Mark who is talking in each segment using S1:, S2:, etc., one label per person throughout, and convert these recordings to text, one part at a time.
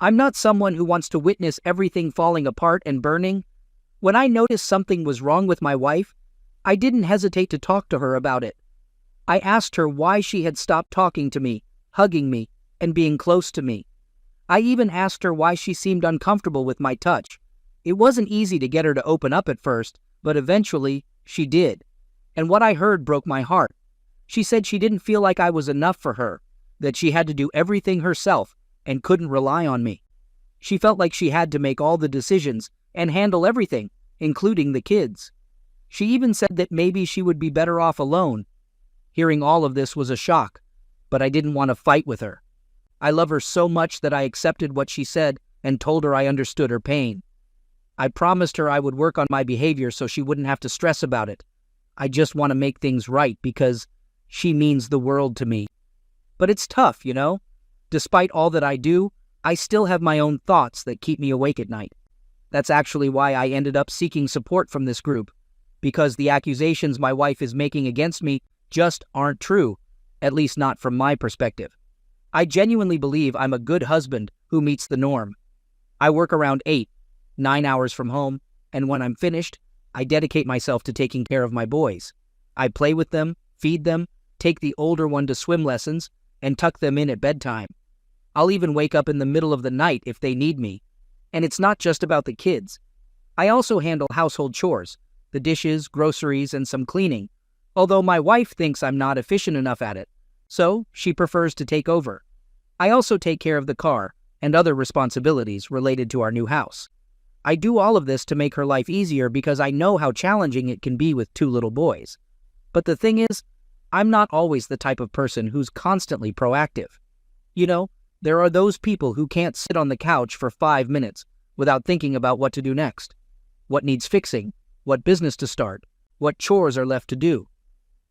S1: I'm not someone who wants to witness everything falling apart and burning. When I noticed something was wrong with my wife, I didn't hesitate to talk to her about it. I asked her why she had stopped talking to me, hugging me, and being close to me. I even asked her why she seemed uncomfortable with my touch. It wasn't easy to get her to open up at first, but eventually she did. And what I heard broke my heart. She said she didn't feel like I was enough for her, that she had to do everything herself and couldn't rely on me. She felt like she had to make all the decisions and handle everything, including the kids. She even said that maybe she would be better off alone. Hearing all of this was a shock, but I didn't want to fight with her. I love her so much that I accepted what she said and told her I understood her pain. I promised her I would work on my behavior so she wouldn't have to stress about it. I just want to make things right because she means the world to me. But it's tough, you know? Despite all that I do, I still have my own thoughts that keep me awake at night. That's actually why I ended up seeking support from this group, because the accusations my wife is making against me just aren't true, at least not from my perspective. I genuinely believe I'm a good husband who meets the norm. I work around 9 hours from home, and when I'm finished, I dedicate myself to taking care of my boys. I play with them, feed them, take the older one to swim lessons, and tuck them in at bedtime. I'll even wake up in the middle of the night if they need me. And it's not just about the kids. I also handle household chores, the dishes, groceries, and some cleaning, although my wife thinks I'm not efficient enough at it, so she prefers to take over. I also take care of the car and other responsibilities related to our new house. I do all of this to make her life easier because I know how challenging it can be with 2 little boys. But the thing is, I'm not always the type of person who's constantly proactive. You know, there are those people who can't sit on the couch for 5 minutes without thinking about what to do next, what needs fixing, what business to start, what chores are left to do.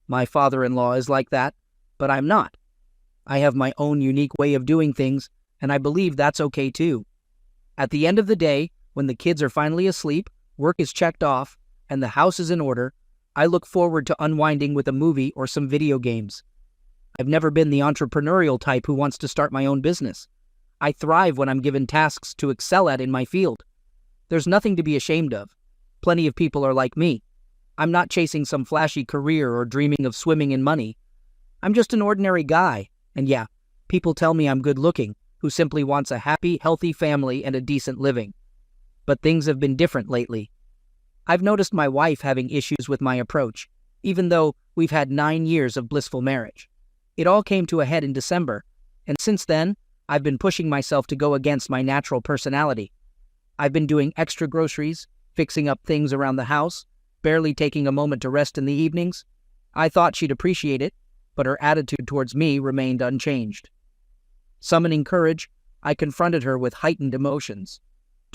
S1: My father-in-law is like that, but I'm not. I have my own unique way of doing things, and I believe that's okay too. At the end of the day, when the kids are finally asleep, work is checked off, and the house is in order, I look forward to unwinding with a movie or some video games. I've never been the entrepreneurial type who wants to start my own business. I thrive when I'm given tasks to excel at in my field. There's nothing to be ashamed of. Plenty of people are like me. I'm not chasing some flashy career or dreaming of swimming in money. I'm just an ordinary guy, and yeah, people tell me I'm good looking, who simply wants a happy, healthy family and a decent living. But things have been different lately. I've noticed my wife having issues with my approach, even though we've had 9 years of blissful marriage. It all came to a head in December, and since then, I've been pushing myself to go against my natural personality. I've been doing extra groceries, fixing up things around the house, barely taking a moment to rest in the evenings. I thought she'd appreciate it, but her attitude towards me remained unchanged. Summoning courage, I confronted her with heightened emotions.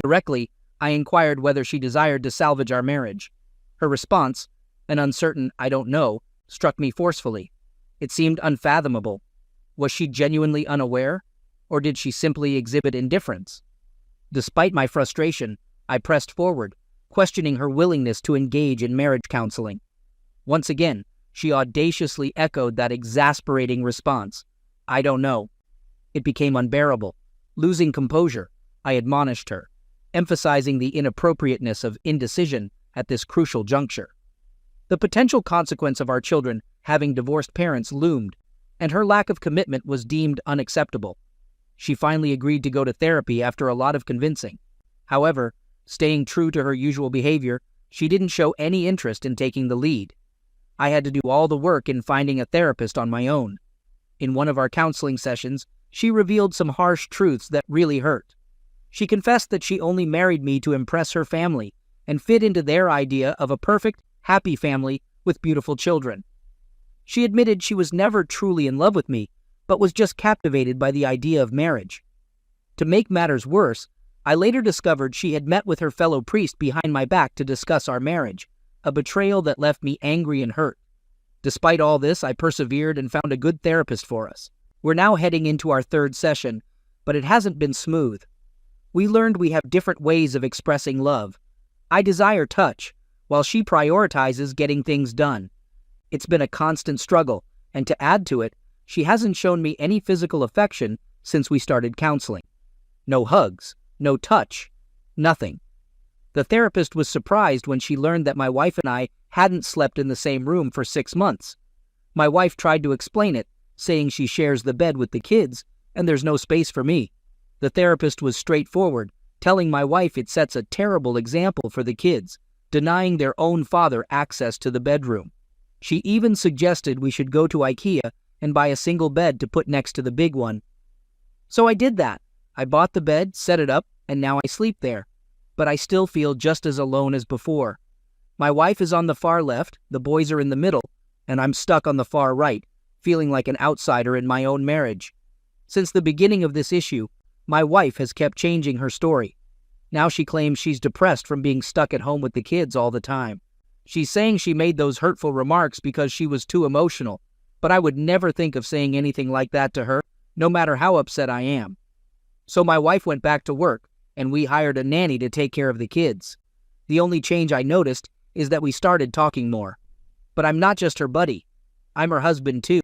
S1: Directly, I inquired whether she desired to salvage our marriage. Her response, an uncertain "I don't know," struck me forcefully. It seemed unfathomable. Was she genuinely unaware, or did she simply exhibit indifference? Despite my frustration, I pressed forward, questioning her willingness to engage in marriage counseling. Once again, she audaciously echoed that exasperating response, "I don't know." It became unbearable. Losing composure, I admonished her, emphasizing the inappropriateness of indecision at this crucial juncture. The potential consequence of our children having divorced parents loomed, and her lack of commitment was deemed unacceptable. She finally agreed to go to therapy after a lot of convincing. However, staying true to her usual behavior, she didn't show any interest in taking the lead. I had to do all the work in finding a therapist on my own. In one of our counseling sessions, she revealed some harsh truths that really hurt. She confessed that she only married me to impress her family and fit into their idea of a perfect, happy family with beautiful children. She admitted she was never truly in love with me, but was just captivated by the idea of marriage. To make matters worse, I later discovered she had met with her fellow priest behind my back to discuss our marriage, a betrayal that left me angry and hurt. Despite all this, I persevered and found a good therapist for us. We're now heading into our 3rd session, but it hasn't been smooth. We learned we have different ways of expressing love. I desire touch, while she prioritizes getting things done. It's been a constant struggle, and to add to it, she hasn't shown me any physical affection since we started counseling. No hugs, no touch, nothing. The therapist was surprised when she learned that my wife and I hadn't slept in the same room for 6 months. My wife tried to explain it, saying she shares the bed with the kids and there's no space for me. The therapist was straightforward, telling my wife it sets a terrible example for the kids, denying their own father access to the bedroom. She even suggested we should go to IKEA and buy a single bed to put next to the big one. So I did that. I bought the bed, set it up, and now I sleep there. But I still feel just as alone as before. My wife is on the far left, the boys are in the middle, and I'm stuck on the far right, feeling like an outsider in my own marriage. Since the beginning of this issue, my wife has kept changing her story. Now she claims she's depressed from being stuck at home with the kids all the time. She's saying she made those hurtful remarks because she was too emotional, but I would never think of saying anything like that to her, no matter how upset I am. So my wife went back to work, and we hired a nanny to take care of the kids. The only change I noticed is that we started talking more. But I'm not just her buddy. I'm her husband too,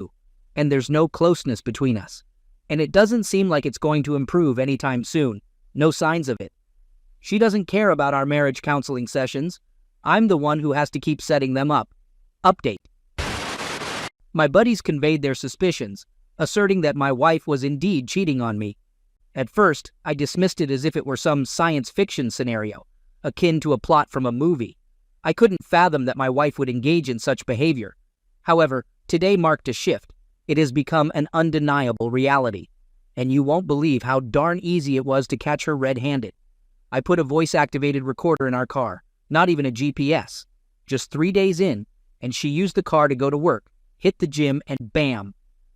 S1: and there's no closeness between us. And it doesn't seem like it's going to improve anytime soon. No signs of it. She doesn't care about our marriage counseling sessions. I'm the one who has to keep setting them up. Update. My buddies conveyed their suspicions, asserting that my wife was indeed cheating on me. At first, I dismissed it as if it were some science fiction scenario, akin to a plot from a movie. I couldn't fathom that my wife would engage in such behavior. However, today marked a shift. It has become an undeniable reality. And you won't believe how darn easy it was to catch her red-handed. I put a voice-activated recorder in our car, not even a GPS. Just 3 days in, and she used the car to go to work, hit the gym, and bam!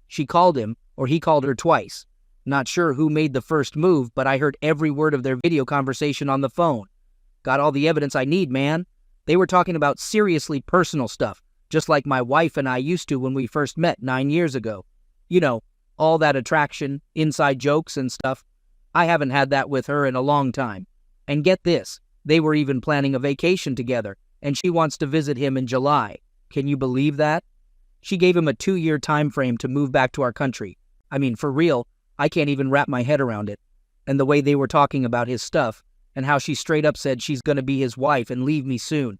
S1: She called him, or he called her twice. Not sure who made the first move, but I heard every word of their video conversation on the phone. Got all the evidence I need, man. They were talking about seriously personal stuff, just like my wife and I used to when we first met 9 years ago. You know, all that attraction, inside jokes and stuff. I haven't had that with her in a long time. And get this, they were even planning a vacation together, and she wants to visit him in July. Can you believe that? She gave him a 2-year time frame to move back to our country. I mean, for real, I can't even wrap my head around it. And the way they were talking about his stuff, and how she straight up said she's gonna be his wife and leave me soon.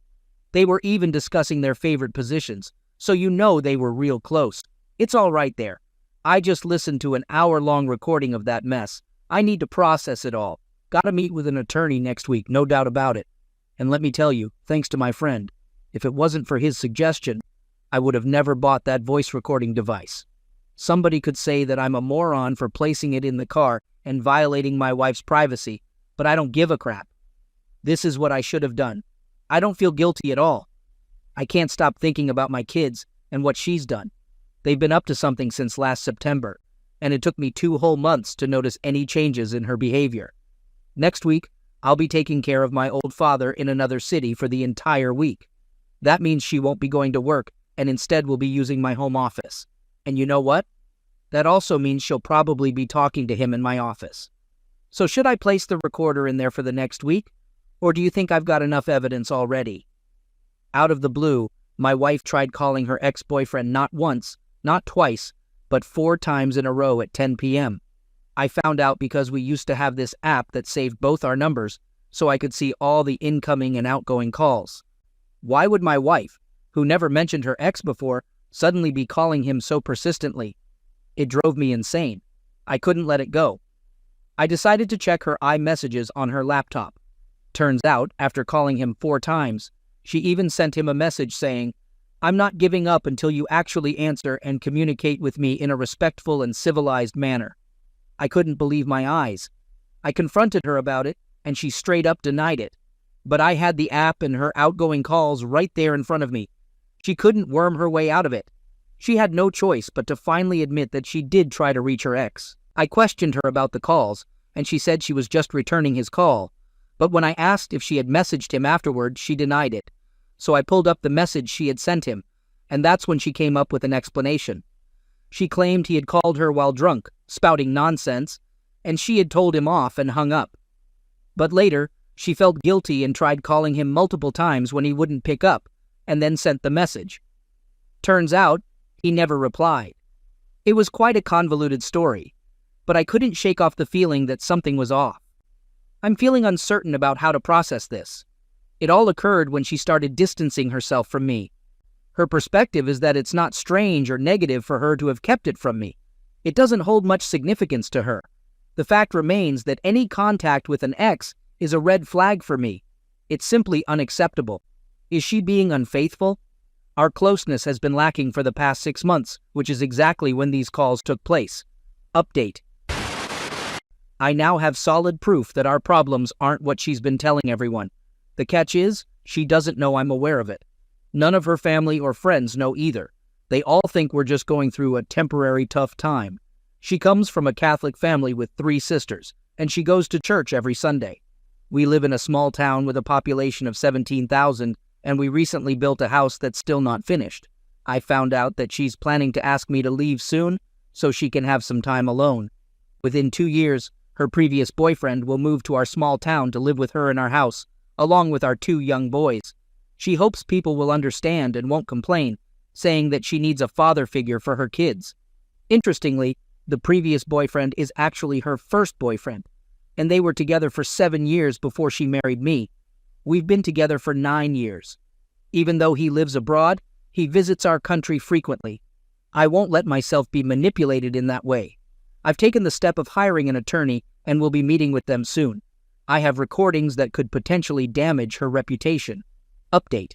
S1: They were even discussing their favorite positions, so you know they were real close. It's all right there. I just listened to an hour-long recording of that mess. I need to process it all. Gotta meet with an attorney next week, no doubt about it. And let me tell you, thanks to my friend, if it wasn't for his suggestion, I would have never bought that voice recording device. Somebody could say that I'm a moron for placing it in the car and violating my wife's privacy, but I don't give a crap. This is what I should have done. I don't feel guilty at all. I can't stop thinking about my kids and what she's done. They've been up to something since last September, and it took me 2 whole months to notice any changes in her behavior. Next week, I'll be taking care of my old father in another city for the entire week. That means she won't be going to work and instead will be using my home office. And you know what? That also means she'll probably be talking to him in my office. So should I place the recorder in there for the next week? Or do you think I've got enough evidence already? Out of the blue, my wife tried calling her ex-boyfriend not once, not twice, but 4 times in a row at 10 p.m. I found out because we used to have this app that saved both our numbers, so I could see all the incoming and outgoing calls. Why would my wife, who never mentioned her ex before, suddenly be calling him so persistently? It drove me insane. I couldn't let it go. I decided to check her iMessages on her laptop. Turns out, after calling him 4 times, she even sent him a message saying, "I'm not giving up until you actually answer and communicate with me in a respectful and civilized manner." I couldn't believe my eyes. I confronted her about it, and she straight up denied it. But I had the app and her outgoing calls right there in front of me. She couldn't worm her way out of it. She had no choice but to finally admit that she did try to reach her ex. I questioned her about the calls, and she said she was just returning his call. But when I asked if she had messaged him afterward, she denied it. So I pulled up the message she had sent him, and that's when she came up with an explanation. She claimed he had called her while drunk, spouting nonsense, and she had told him off and hung up. But later, she felt guilty and tried calling him multiple times when he wouldn't pick up, and then sent the message. Turns out, he never replied. It was quite a convoluted story. but I couldn't shake off the feeling that something was off. I'm feeling uncertain about how to process this. It all occurred when she started distancing herself from me. Her perspective is that it's not strange or negative for her to have kept it from me. It doesn't hold much significance to her. The fact remains that any contact with an ex is a red flag for me. It's simply unacceptable. Is she being unfaithful? Our closeness has been lacking for the past 6 months, which is exactly when these calls took place. Update. I now have solid proof that our problems aren't what she's been telling everyone. The catch is, she doesn't know I'm aware of it. None of her family or friends know either. They all think we're just going through a temporary tough time. She comes from a Catholic family with 3 sisters, and she goes to church every Sunday. We live in a small town with a population of 17,000, and we recently built a house that's still not finished. I found out that she's planning to ask me to leave soon, so she can have some time alone. Within 2 years, her previous boyfriend will move to our small town to live with her in our house, along with our 2 young boys. She hopes people will understand and won't complain, saying that she needs a father figure for her kids. Interestingly, the previous boyfriend is actually her first boyfriend, and they were together for 7 years before she married me. We've been together for 9 years. Even though he lives abroad, he visits our country frequently. I won't let myself be manipulated in that way. I've taken the step of hiring an attorney and will be meeting with them soon. I have recordings that could potentially damage her reputation. Update.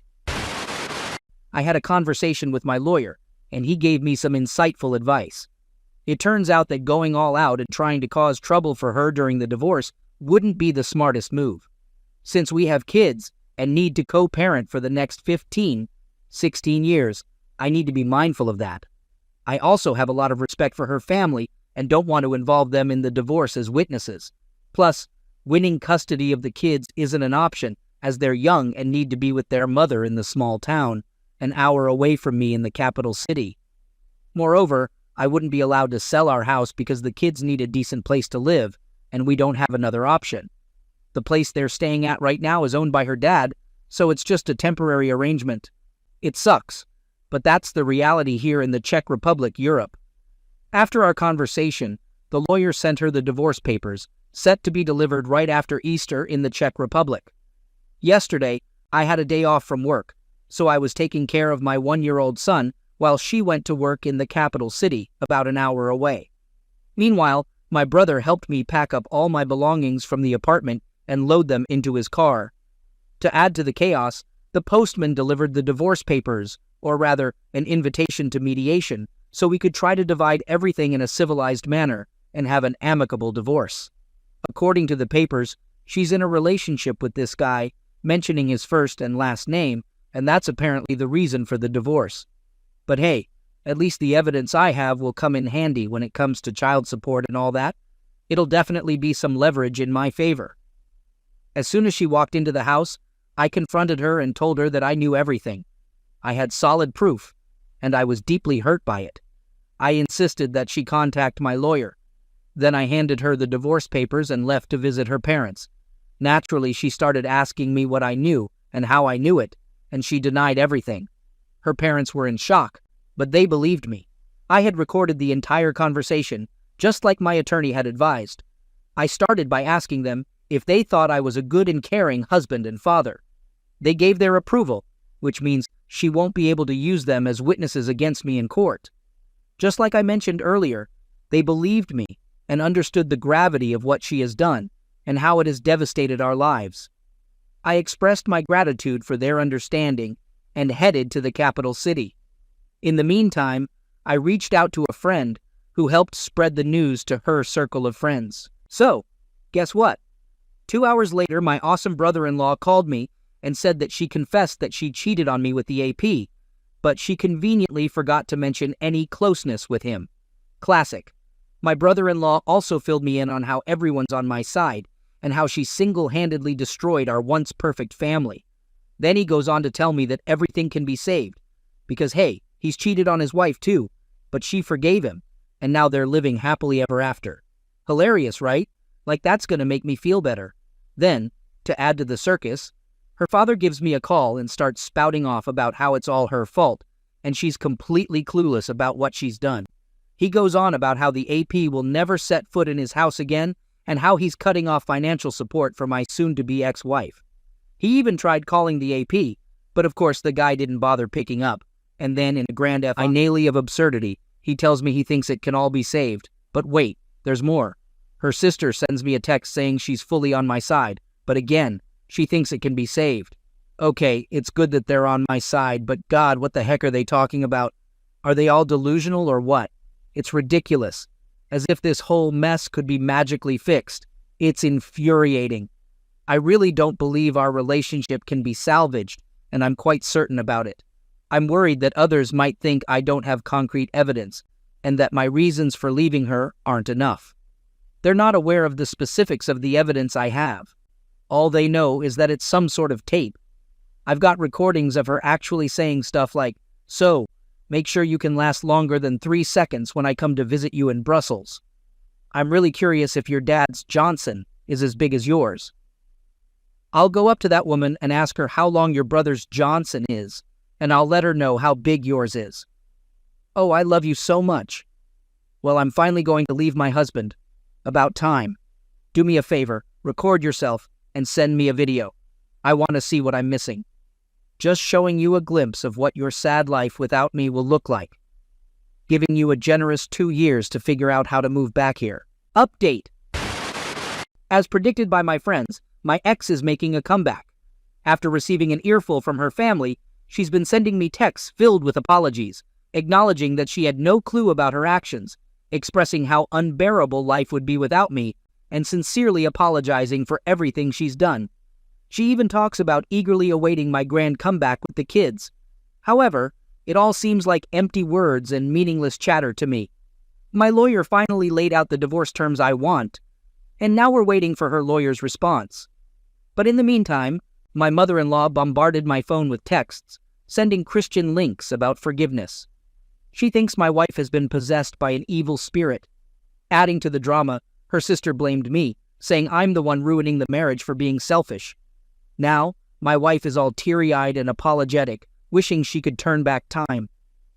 S1: I had a conversation with my lawyer, and he gave me some insightful advice. It turns out that going all out and trying to cause trouble for her during the divorce wouldn't be the smartest move. Since we have kids and need to co-parent for the next 15, 16 years, I need to be mindful of that. I also have a lot of respect for her family and don't want to involve them in the divorce as witnesses. Plus, winning custody of the kids isn't an option as they're young and need to be with their mother in the small town, an hour away from me in the capital city. Moreover, I wouldn't be allowed to sell our house because the kids need a decent place to live, and we don't have another option. The place they're staying at right now is owned by her dad, so it's just a temporary arrangement. It sucks, but that's the reality here in the Czech Republic, Europe. After our conversation, the lawyer sent her the divorce papers, set to be delivered right after Easter in the Czech Republic. Yesterday, I had a day off from work, so I was taking care of my 1-year-old son while she went to work in the capital city, about an hour away. Meanwhile, my brother helped me pack up all my belongings from the apartment and load them into his car. To add to the chaos, the postman delivered the divorce papers, or rather, an invitation to mediation, so we could try to divide everything in a civilized manner and have an amicable divorce. According to the papers, she's in a relationship with this guy, mentioning his first and last name, and that's apparently the reason for the divorce. But hey, at least the evidence I have will come in handy when it comes to child support and all that. It'll definitely be some leverage in my favor. As soon as she walked into the house, I confronted her and told her that I knew everything. I had solid proof, and I was deeply hurt by it. I insisted that she contact my lawyer. Then I handed her the divorce papers and left to visit her parents. Naturally, she started asking me what I knew and how I knew it, and she denied everything. Her parents were in shock, but they believed me. I had recorded the entire conversation, just like my attorney had advised. I started by asking them if they thought I was a good and caring husband and father. They gave their approval, which means she won't be able to use them as witnesses against me in court. Just like I mentioned earlier, they believed me and understood the gravity of what she has done and how it has devastated our lives. I expressed my gratitude for their understanding and headed to the capital city. In the meantime, I reached out to a friend who helped spread the news to her circle of friends. So, guess what? 2 hours later, my awesome brother-in-law called me and said that she confessed that she cheated on me with the AP, but she conveniently forgot to mention any closeness with him. Classic. My brother-in-law also filled me in on how everyone's on my side and how she single-handedly destroyed our once perfect family. Then he goes on to tell me that everything can be saved because, hey, he's cheated on his wife too, but she forgave him, and now they're living happily ever after. Hilarious, right? Like that's gonna make me feel better. Then, to add to the circus, her father gives me a call and starts spouting off about how it's all her fault, and she's completely clueless about what she's done. He goes on about how the AP will never set foot in his house again and how he's cutting off financial support for my soon-to-be ex-wife. He even tried calling the AP, but of course the guy didn't bother picking up. And then, in a grand finale of absurdity, he tells me he thinks it can all be saved. But wait, there's more. Her sister sends me a text saying she's fully on my side, but again, she thinks it can be saved. Okay, it's good that they're on my side, but God, what the heck are they talking about? Are they all delusional or what? It's ridiculous. As if this whole mess could be magically fixed. It's infuriating. I really don't believe our relationship can be salvaged, and I'm quite certain about it. I'm worried that others might think I don't have concrete evidence, and that my reasons for leaving her aren't enough. They're not aware of the specifics of the evidence I have. All they know is that it's some sort of tape. I've got recordings of her actually saying stuff like, "So, make sure you can last longer than 3 seconds when I come to visit you in Brussels. I'm really curious if your dad's Johnson is as big as yours." I'll go up to that woman and ask her how long your brother's Johnson is, and I'll let her know how big yours is. Oh, I love you so much. Well, I'm finally going to leave my husband. About time. Do me a favor, record yourself, and send me a video. I want to see what I'm missing. Just showing you a glimpse of what your sad life without me will look like. Giving you a generous 2 years to figure out how to move back here. Update. As predicted by my friends, my ex is making a comeback. After receiving an earful from her family, she's been sending me texts filled with apologies, acknowledging that she had no clue about her actions, expressing how unbearable life would be without me, and sincerely apologizing for everything she's done. She even talks about eagerly awaiting my grand comeback with the kids. However, it all seems like empty words and meaningless chatter to me. My lawyer finally laid out the divorce terms I want, and now we're waiting for her lawyer's response. But in the meantime, my mother-in-law bombarded my phone with texts, sending Christian links about forgiveness. She thinks my wife has been possessed by an evil spirit. Adding to the drama, her sister blamed me, saying I'm the one ruining the marriage for being selfish. Now, my wife is all teary-eyed and apologetic, wishing she could turn back time.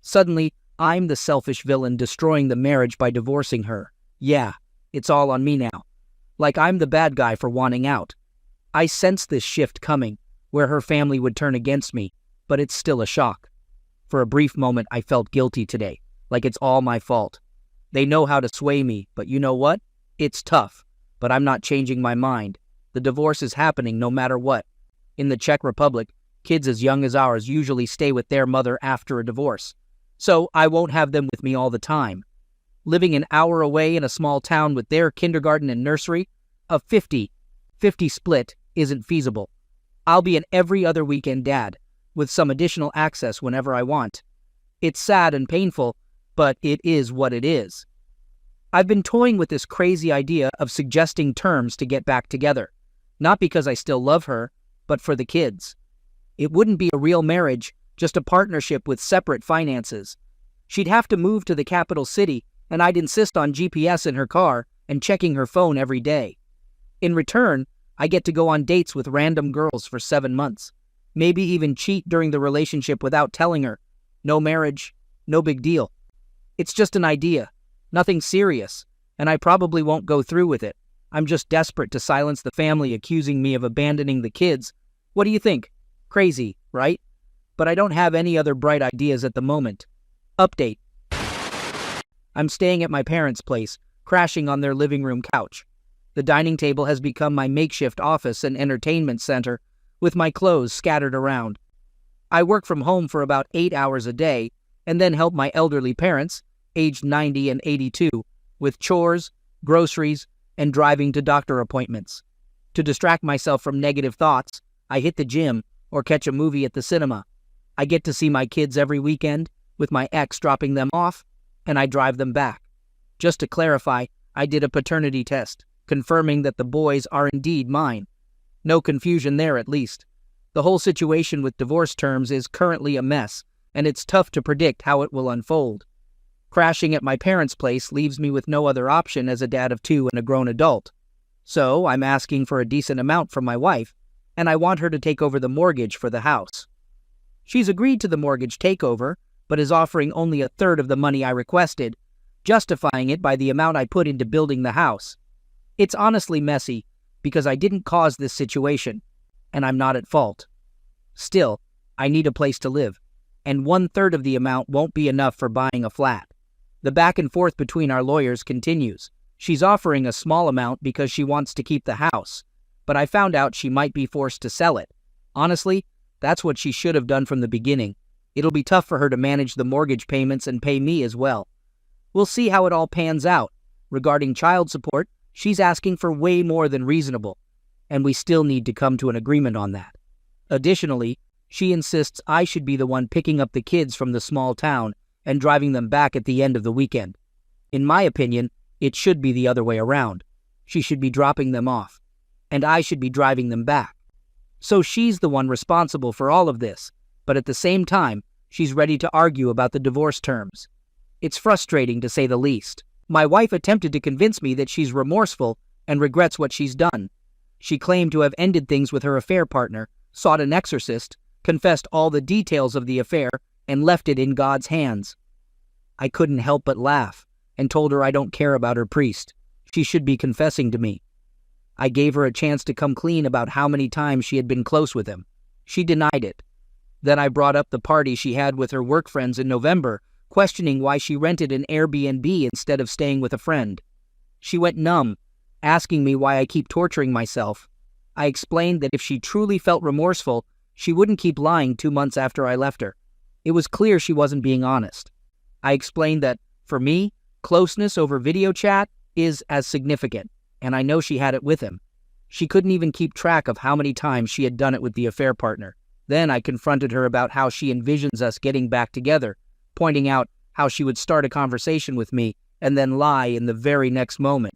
S1: Suddenly, I'm the selfish villain destroying the marriage by divorcing her. Yeah, it's all on me now. Like I'm the bad guy for wanting out. I sensed this shift coming, where her family would turn against me, but it's still a shock. For a brief moment, I felt guilty today, like it's all my fault. They know how to sway me, but you know what? It's tough, but I'm not changing my mind. The divorce is happening no matter what. In the Czech Republic, kids as young as ours usually stay with their mother after a divorce, so I won't have them with me all the time. Living an hour away in a small town with their kindergarten and nursery, a 50-50 split isn't feasible. I'll be an every other weekend dad, with some additional access whenever I want. It's sad and painful, but it is what it is. I've been toying with this crazy idea of suggesting terms to get back together, not because I still love her, but for the kids. It wouldn't be a real marriage, just a partnership with separate finances. She'd have to move to the capital city, and I'd insist on GPS in her car and checking her phone every day. In return, I get to go on dates with random girls for 7 months. Maybe even cheat during the relationship without telling her. No marriage, no big deal. It's just an idea, nothing serious, and I probably won't go through with it. I'm just desperate to silence the family accusing me of abandoning the kids. What do you think? Crazy, right? But I don't have any other bright ideas at the moment. Update. I'm staying at my parents' place, crashing on their living room couch. The dining table has become my makeshift office and entertainment center, with my clothes scattered around. I work from home for about 8 hours a day, and then help my elderly parents, aged 90 and 82, with chores, groceries, and driving to doctor appointments. To distract myself from negative thoughts, I hit the gym or catch a movie at the cinema. I get to see my kids every weekend, with my ex dropping them off, and I drive them back. Just to clarify, I did a paternity test, confirming that the boys are indeed mine. No confusion there, at least. The whole situation with divorce terms is currently a mess, and it's tough to predict how it will unfold. Crashing at my parents' place leaves me with no other option as a dad of 2 and a grown adult. So I'm asking for a decent amount from my wife, and I want her to take over the mortgage for the house. She's agreed to the mortgage takeover, but is offering only 1/3 of the money I requested, justifying it by the amount I put into building the house. It's honestly messy because I didn't cause this situation, and I'm not at fault. Still, I need a place to live, and 1/3 of the amount won't be enough for buying a flat. The back and forth between our lawyers continues. She's offering a small amount because she wants to keep the house, but I found out she might be forced to sell it. Honestly, that's what she should have done from the beginning. It'll be tough for her to manage the mortgage payments and pay me as well. We'll see how it all pans out. Regarding child support, she's asking for way more than reasonable, and we still need to come to an agreement on that. Additionally, she insists I should be the one picking up the kids from the small town and driving them back at the end of the weekend. In my opinion, it should be the other way around. She should be dropping them off, and I should be driving them back. So she's the one responsible for all of this, but at the same time, she's ready to argue about the divorce terms. It's frustrating to say the least. My wife attempted to convince me that she's remorseful and regrets what she's done. She claimed to have ended things with her affair partner, sought an exorcist, confessed all the details of the affair, and left it in God's hands. I couldn't help but laugh and told her I don't care about her priest. She should be confessing to me. I gave her a chance to come clean about how many times she had been close with him. She denied it. Then I brought up the party she had with her work friends in November, questioning why she rented an Airbnb instead of staying with a friend. She went numb, asking me why I keep torturing myself. I explained that if she truly felt remorseful, she wouldn't keep lying 2 months after I left her. It was clear she wasn't being honest. I explained that, for me, closeness over video chat is as significant, and I know she had it with him. She couldn't even keep track of how many times she had done it with the affair partner. Then I confronted her about how she envisions us getting back together, pointing out how she would start a conversation with me and then lie in the very next moment.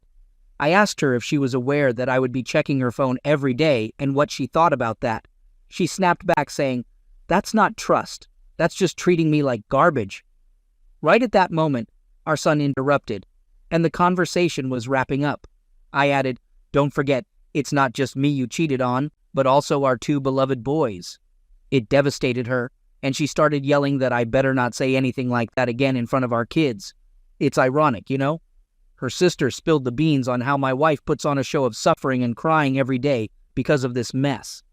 S1: I asked her if she was aware that I would be checking her phone every day and what she thought about that. She snapped back saying, "That's not trust. That's just treating me like garbage." Right at that moment, our son interrupted, and the conversation was wrapping up. I added, "Don't forget, it's not just me you cheated on, but also our 2 beloved boys." It devastated her, and she started yelling that I better not say anything like that again in front of our kids. It's ironic, you know? Her sister spilled the beans on how my wife puts on a show of suffering and crying every day because of this mess.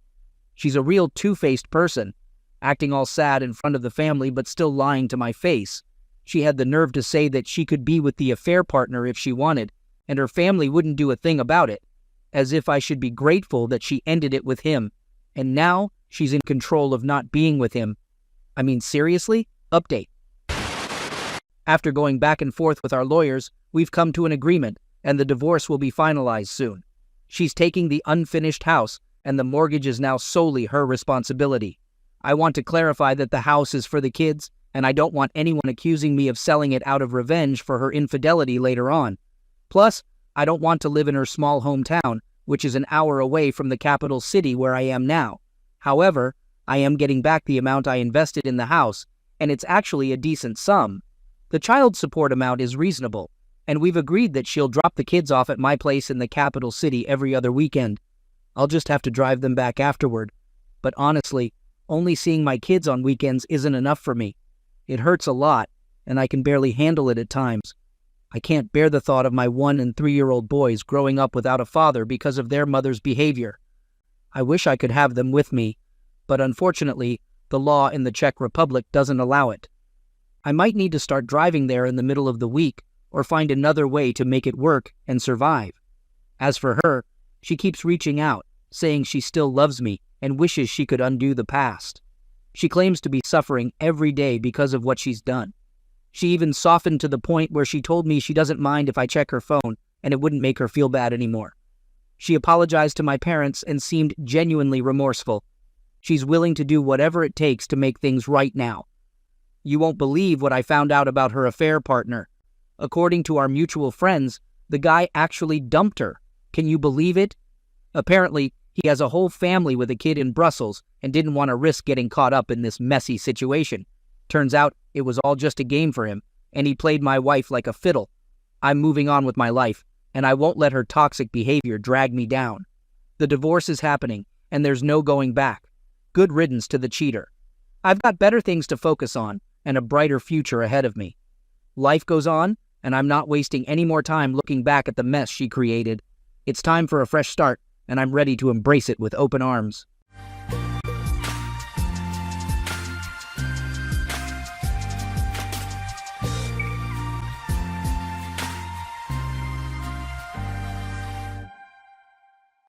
S1: She's a real two-faced person, acting all sad in front of the family but still lying to my face. She had the nerve to say that she could be with the affair partner if she wanted, and her family wouldn't do a thing about it, as if I should be grateful that she ended it with him, and now she's in control of not being with him. I mean, seriously? Update. After going back and forth with our lawyers, we've come to an agreement, and the divorce will be finalized soon. She's taking the unfinished house, and the mortgage is now solely her responsibility. I want to clarify that the house is for the kids, and I don't want anyone accusing me of selling it out of revenge for her infidelity later on. Plus, I don't want to live in her small hometown, which is an hour away from the capital city where I am now. However, I am getting back the amount I invested in the house, and it's actually a decent sum. The child support amount is reasonable, and we've agreed that she'll drop the kids off at my place in the capital city every other weekend. I'll just have to drive them back afterward. But honestly, only seeing my kids on weekends isn't enough for me. It hurts a lot, and I can barely handle it at times. I can't bear the thought of my 1- and 3-year-old boys growing up without a father because of their mother's behavior. I wish I could have them with me, but unfortunately, the law in the Czech Republic doesn't allow it. I might need to start driving there in the middle of the week or find another way to make it work and survive. As for her, she keeps reaching out, saying she still loves me and wishes she could undo the past. She claims to be suffering every day because of what she's done. She even softened to the point where she told me she doesn't mind if I check her phone and it wouldn't make her feel bad anymore. She apologized to my parents and seemed genuinely remorseful. She's willing to do whatever it takes to make things right now. You won't believe what I found out about her affair partner. According to our mutual friends, the guy actually dumped her. Can you believe it? Apparently, he has a whole family with a kid in Brussels and didn't want to risk getting caught up in this messy situation. Turns out it was all just a game for him, and he played my wife like a fiddle. I'm moving on with my life, and I won't let her toxic behavior drag me down. The divorce is happening, and there's no going back. Good riddance to the cheater. I've got better things to focus on and a brighter future ahead of me. Life goes on, and I'm not wasting any more time looking back at the mess she created. It's time for a fresh start, and I'm ready to embrace it with open arms.